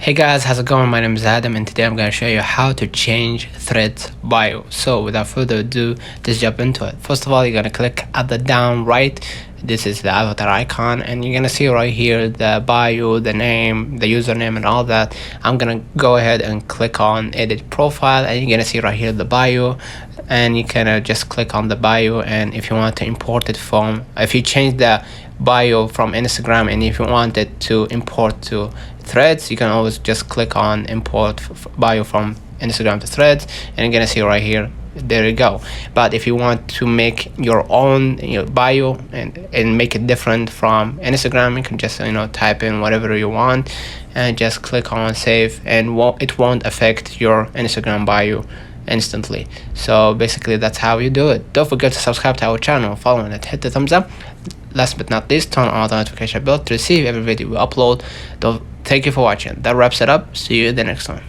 Hey guys, how's it going? My name is Adam and today I'm going to show you how to change Threads bio. So without further ado, let's jump into it. First of all, you're going to click at the down right. This is the avatar icon and you're going to see right here the bio, the name, the username and all that. I'm going to go ahead and click on edit profile and you're going to see right here the bio, and you can just click on the bio. And if you want to import it from, if you change the bio from Instagram and if you want it to import to Threads, you can always just click on import bio from Instagram to Threads and you're gonna see right here, there you go. But if you want to make your own bio and make it different from Instagram, you can just type in whatever you want and just click on save, and it won't affect your Instagram bio instantly. So basically that's how you do it. Don't forget to subscribe to our channel, follow and hit the thumbs up. Last but not least, turn on the notification bell to receive every video we upload. Thank you for watching. That wraps it up. See you in the next one.